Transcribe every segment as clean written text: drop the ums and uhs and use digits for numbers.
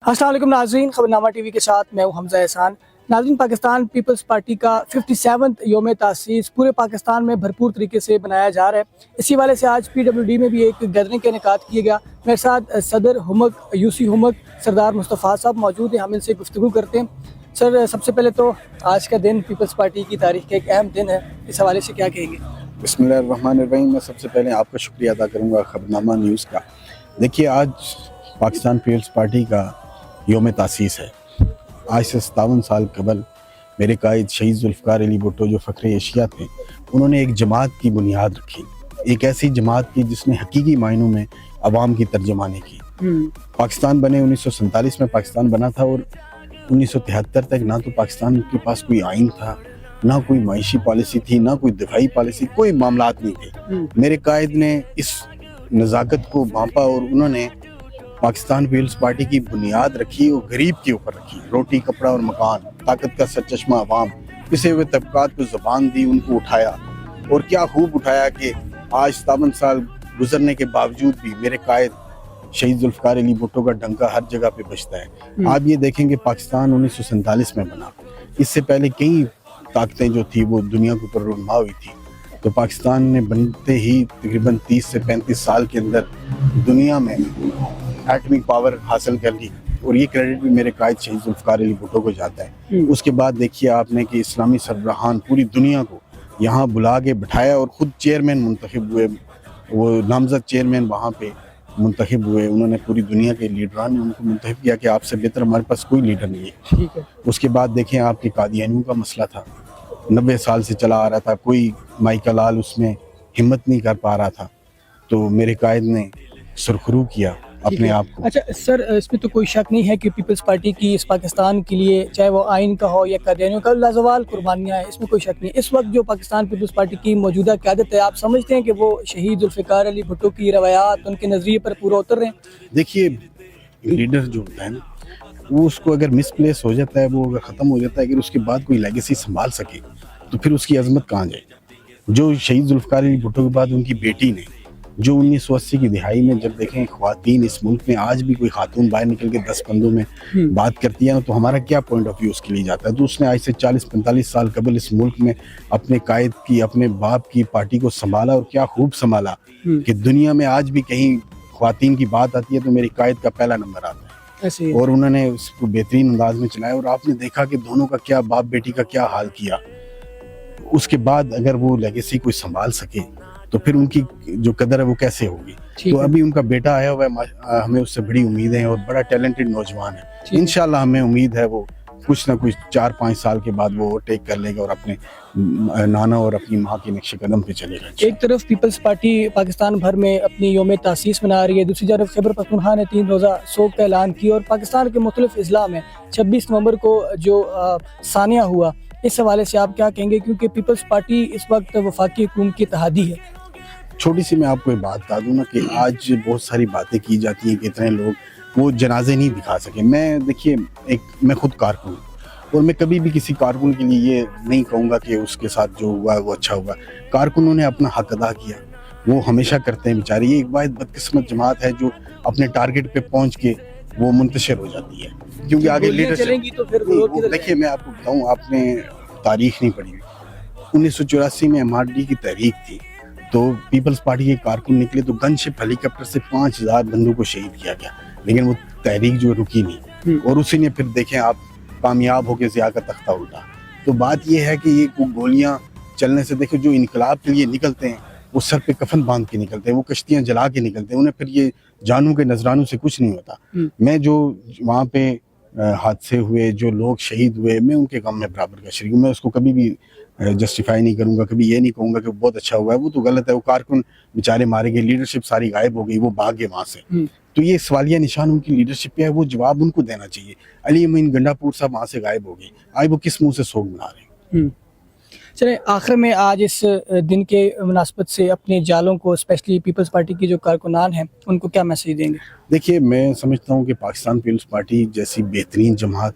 السلام علیکم ناظرین، خبرنامہ ٹی وی کے ساتھ میں ہوں حمزہ احسان۔ ناظرین، پاکستان پیپلز پارٹی کا 57واں یوم تاسیس پورے پاکستان میں بھرپور طریقے سے منایا جا رہا ہے۔ اسی والے سے آج PWD میں بھی ایک گیدرنگ کا انعقاد کیا گیا۔ میرے ساتھ صدر حمک UC حمک سردار مصطفیٰ صاحب موجود ہیں، ہم ان سے گفتگو کرتے ہیں۔ سر، سب سے پہلے تو آج کا دن پیپلز پارٹی کی تاریخ کا ایک اہم دن ہے، اس حوالے سے کیا کہیں گے؟ بسم اللہ الرحمن الرحیم۔ میں سب سے پہلے آپ کا شکریہ ادا کروں گا خبرنامہ نیوز کا۔ دیکھیے، آج پاکستان پیپلز پارٹی کا یوم تاسیس ہے۔ آج سے 57 سال قبل میرے قائد شہید ذوالفقار علی بھٹو جو فخر ایشیا تھے، انہوں نے ایک جماعت کی بنیاد رکھی، ایک ایسی جماعت کی جس نے حقیقی معنوں میں عوام کی ترجمانی کی۔ پاکستان بنے 1947 میں پاکستان بنا تھا، اور 1973 تک نہ تو پاکستان کے پاس کوئی آئین تھا، نہ کوئی معاشی پالیسی تھی، نہ کوئی دفاعی پالیسی، کوئی معاملات نہیں تھے۔ میرے قائد نے اس نزاکت کو بھانپا اور انہوں نے پاکستان پیپلز پارٹی کی بنیاد رکھی اور غریب کے اوپر رکھی۔ روٹی، کپڑا اور مکان، طاقت کا سرچشمہ عوام، پسے ہوئے طبقات کو زبان دی، ان کو اٹھایا، اور کیا خوب اٹھایا کہ آج 57 سال گزرنے کے باوجود بھی میرے قائد شہید ذوالفقار علی بھٹو کا ڈنکا ہر جگہ پہ بجتا ہے۔ آپ یہ دیکھیں کہ پاکستان 1947 میں بنا، اس سے پہلے کئی طاقتیں جو تھی وہ دنیا کے اوپر رونما ہوئی تھی، تو پاکستان نے بنتے ہی تقریباً 30 سے 35 سال کے اندر دنیا میں ایٹمک پاور حاصل کر لی، اور یہ کریڈٹ بھی میرے قائد شہید ذوالفقار علی بھٹو کو جاتا ہے۔ اس کے بعد دیکھیے آپ نے کہ اسلامی سربراہان پوری دنیا کو یہاں بلا کے بٹھایا، اور خود چیئرمین منتخب ہوئے، وہ نامزد چیئرمین وہاں پہ منتخب ہوئے۔ انہوں نے پوری دنیا کے لیڈران نے ان کو منتخب کیا کہ آپ سے بہتر ہمارے پاس کوئی لیڈر نہیں ہے۔ اس کے بعد دیکھیں آپ کے قادیانیوں کا مسئلہ تھا، 90 سال سے چلا آ رہا تھا، کوئی مائیکا لال اس میں ہمت نہیں کر پا رہا تھا، تو میرے قائد نے سرخرو کیا اپنے آپ کو۔ اچھا سر، اس میں تو کوئی شک نہیں ہے کہ پیپلز پارٹی کی اس پاکستان کے لیے، چاہے وہ آئین کا ہو یا قادیانیوں کا، لازوال قربانیاں ہیں، اس میں کوئی شک نہیں۔ اس وقت جو پاکستان پیپلز پارٹی کی موجودہ قیادت ہے، آپ سمجھتے ہیں کہ وہ شہید ذوالفقار علی بھٹو کی روایات، ان کے نظریے پر پورا اتر رہے ہیں؟ دیکھیے، لیڈر جو ہوتا ہے نا، وہ اس کو اگر مس پلیس ہو جاتا ہے، وہ اگر ختم ہو جاتا ہے، اگر اس کے بعد کوئی لیگیسی سنبھال سکے تو پھر اس کی عظمت کہاں جائے گی۔ جو شہید ذوالفقار علی بھٹو کے بعد ان کی بیٹی نے، جو 1980 کی دہائی میں جب دیکھیں خواتین اس ملک میں، آج بھی کوئی خاتون باہر نکل کے 10 بندوں میں بات کرتی ہے تو ہمارا کیا پوائنٹ آف ویو اس کے لیے جاتا ہے؟ تو اس نے آج سے 40-45 سال قبل اس ملک میں اپنے قائد کی، اپنے باپ کی پارٹی کو سنبھالا، اور کیا خوب سنبھالا کہ دنیا میں آج بھی کہیں خواتین کی بات آتی ہے تو میری قائد کا پہلا نمبر آتا ہے، اور انہوں نے اس کو بہترین انداز میں چلایا، اور آپ نے دیکھا کہ دونوں کا کیا، باپ بیٹی کا کیا حال کیا۔ اس کے بعد اگر وہ لیگیسی کوئی سنبھال سکے تو پھر ان کی جو قدر ہے وہ کیسے ہوگی۔ تو ابھی ان کا بیٹا آیا ہوا ہے، ہمیں اس سے بڑی امیدیں ہیں، اور بڑا ٹیلنٹڈ نوجوان ہے۔ انشاءاللہ ہمیں امید ہے وہ کچھ نہ کچھ 4-5 سال کے بعد وہ ٹیک کر لے گا اور اپنے نانا اور اپنی ماں کے نقش قدم پہ چلے گا۔ ایک طرف پیپلز پارٹی پاکستان بھر میں اپنی یوم تاسیس منا رہی ہے، دوسری طرف خیبر پختونخوا نے 3 روزہ سوگ کا اعلان کیا، اور پاکستان کے مختلف اضلاع میں 26 نومبر کو جو ثانیہ ہوا، اس حوالے سے آپ کیا کہیں گے؟ کیونکہ پیپلز پارٹی اس وقت وفاقی حکومت کی اتحادی ہے۔ چھوٹی سی میں آپ کو ایک بات بتا دوں نا کہ آج بہت ساری باتیں کی جاتی ہیں کہ اتنے لوگ وہ جنازے نہیں دکھا سکے۔ دیکھیے، میں خود کارکن ہوں، اور میں کبھی بھی کسی کارکن کے لیے یہ نہیں کہوں گا کہ اس کے ساتھ جو ہوا وہ اچھا ہوا۔ کارکنوں نے اپنا حق ادا کیا، وہ ہمیشہ کرتے ہیں بیچارے۔ یہ ایک واحد بدقسمت جماعت ہے جو اپنے ٹارگٹ پہ پہنچ کے وہ منتشر ہو جاتی ہے، کیونکہ آگے لیڈرشپ۔ دیکھیے، میں آپ کو بتاؤں، آپ نے تاریخ نہیں پڑھی، 1984 میں MRD کی تحریک تھی، تو پیپلز پارٹی کے کارکن نکلے تو گن شپ ہیلی کاپٹر سے 5000 بندوں کو شہید کیا گیا، لیکن وہ تحریک جو رکی نہیں، اور اسی نے پھر دیکھیں آپ کامیاب ہو کے ضیاء کا تختہ الٹا۔ تو بات یہ ہے کہ یہ گولیاں چلنے سے، دیکھو جو انقلاب کے لیے نکلتے ہیں وہ سر پہ کفن باندھ کے نکلتے ہیں، وہ کشتیاں جلا کے نکلتے ہیں، انہیں پھر یہ جانوں کے نذرانوں سے کچھ نہیں ہوتا۔ میں جو وہاں پہ حادثے ہوئے، جو لوگ شہید ہوئے، میں ان کے غم میں برابر کا شریک ہوں۔ میں اس کو کبھی بھی جسٹیفائی نہیں کروں گا، کبھی یہ نہیں کہوں گا کہ بہت اچھا ہوا ہے، وہ تو غلط ہے۔ وہ کارکن بیچارے مارے گئے، لیڈرشپ ساری غائب ہو گئی، وہ بھاگ گئے وہاں سے۔ تو یہ سوالیہ نشان ان کی لیڈرشپ پہ ہے، وہ جواب ان کو دینا چاہیے۔ علی امین گنڈا پور صاحب وہاں سے غائب ہو گئے، آج وہ کس منہ سے سوگ منا رہے ہیں؟ چلیں، آخر میں آج اس دن کے مناسبت سے اپنے جالوں کو، اسپیشلی پیپلز پارٹی کی جو کارکنان ہیں، ان کو کیا میسیج دیں گے؟ دیکھیے، میں سمجھتا ہوں کہ پاکستان پیپلز پارٹی جیسی بہترین جماعت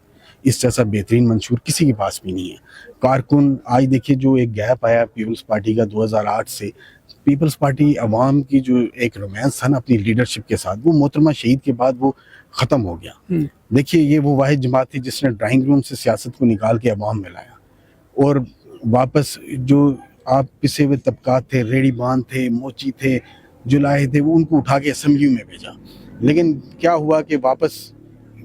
اس جیسا بہترین منشور کسی کے پاس بھی نہیں ہے. کارکن آج دیکھیے جو ایک گیپ آیا پیپلز پارٹی کا 2008 سے, پیپلز پارٹی عوام کی جو ایک رومانس تھا نا اپنی لیڈرشپ کے ساتھ, وہ محترمہ شہید کے بعد وہ ختم ہو گیا. دیکھیے یہ وہ واحد جماعت تھی جس نے ڈرائنگ روم سے سیاست کو نکال کے عوام میں لایا, اور واپس جو آپ پسے ہوئے طبقات تھے, ریڑھی باندھ تھے, موچی تھے, جلائے تھے, وہ ان کو اٹھا کے اسمبلیوں میں بھیجا. لیکن کیا ہوا کہ واپس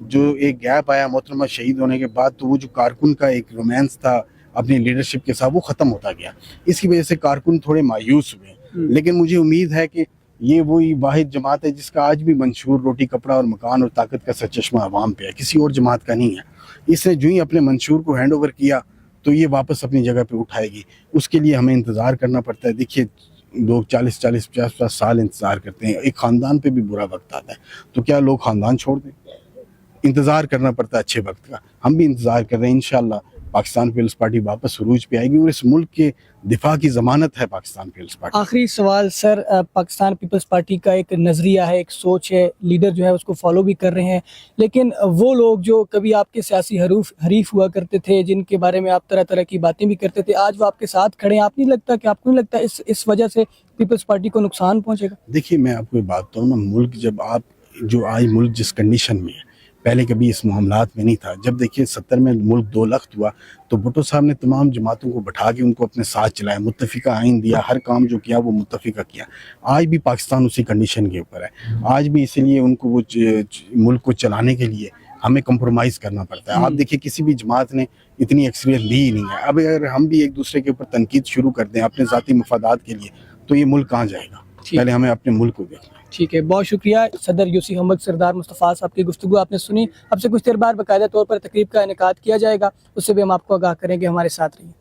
جو ایک گیپ آیا محترمہ شہید ہونے کے بعد, تو وہ جو کارکن کا ایک رومانس تھا اپنی لیڈرشپ کے ساتھ وہ ختم ہوتا گیا. اس کی وجہ سے کارکن تھوڑے مایوس ہوئے. لیکن مجھے امید ہے کہ یہ وہی واحد جماعت ہے جس کا آج بھی منشور روٹی کپڑا اور مکان اور طاقت کا سرچشمہ عوام پہ ہے, کسی اور جماعت کا نہیں ہے. اس نے جو ہی اپنے منشور کو ہینڈ اوور کیا تو یہ واپس اپنی جگہ پہ اٹھائے گی. اس کے لیے ہمیں انتظار کرنا پڑتا ہے. دیکھیے لوگ 40-50 سال انتظار کرتے ہیں, ایک خاندان پہ بھی برا وقت آتا ہے, تو کیا لوگ خاندان چھوڑ دیں؟ انتظار کرنا پڑتا ہے اچھے وقت کا. ہم بھی انتظار کر رہے ہیں. انشاءاللہ پاکستان پیپلز پارٹی واپس عروج پہ آئے گی, اور اس ملک کے دفاع کی ضمانت ہے پاکستان پیپلز پارٹی. آخری سوال سر, پاکستان پیپلز پارٹی کا ایک نظریہ ہے, ایک سوچ ہے, لیڈر جو ہے اس کو فالو بھی کر رہے ہیں, لیکن وہ لوگ جو کبھی آپ کے سیاسی حریف ہوا کرتے تھے, جن کے بارے میں آپ طرح طرح کی باتیں بھی کرتے تھے, آج وہ آپ کے ساتھ کھڑے ہیں. آپ نہیں لگتا کہ آپ کو نہیں لگتا اس وجہ سے پیپلز پارٹی کو نقصان پہنچے گا؟ دیکھیے میں آپ کو ایک بات بتاؤں نا, ملک جب آپ جو آج ملک جس کنڈیشن میں ہے, پہلے کبھی اس معاملات میں نہیں تھا. جب دیکھیے 70 میں ملک 2 لخت ہوا تو بھٹو صاحب نے تمام جماعتوں کو بٹھا کے ان کو اپنے ساتھ چلایا, متفقہ آئین دیا, ہر کام جو کیا وہ متفقہ کیا. آج بھی پاکستان اسی کنڈیشن کے اوپر ہے. آج بھی اسی لیے ان کو وہ ملک کو چلانے کے لیے ہمیں کمپرومائز کرنا پڑتا ہے. آپ دیکھیے کسی بھی جماعت نے اتنی اکثریت لی ہی نہیں ہے. اب اگر ہم بھی ایک دوسرے کے اوپر تنقید شروع کر دیں اپنے ذاتی مفادات کے لیے, تو یہ ملک کہاں جائے گا؟ پہلے ہمیں اپنے ملک کو دیکھنا ہے. ٹھیک ہے, بہت شکریہ صدر یوسی محمد سردار مصطفیٰ صاحب کی گفتگو آپ نے سنی. اب سے کچھ دیر بعد باقاعدہ طور پر تقریب کا انعقاد کیا جائے گا, اس سے بھی ہم آپ کو آگاہ کریں گے. ہمارے ساتھ رہیے.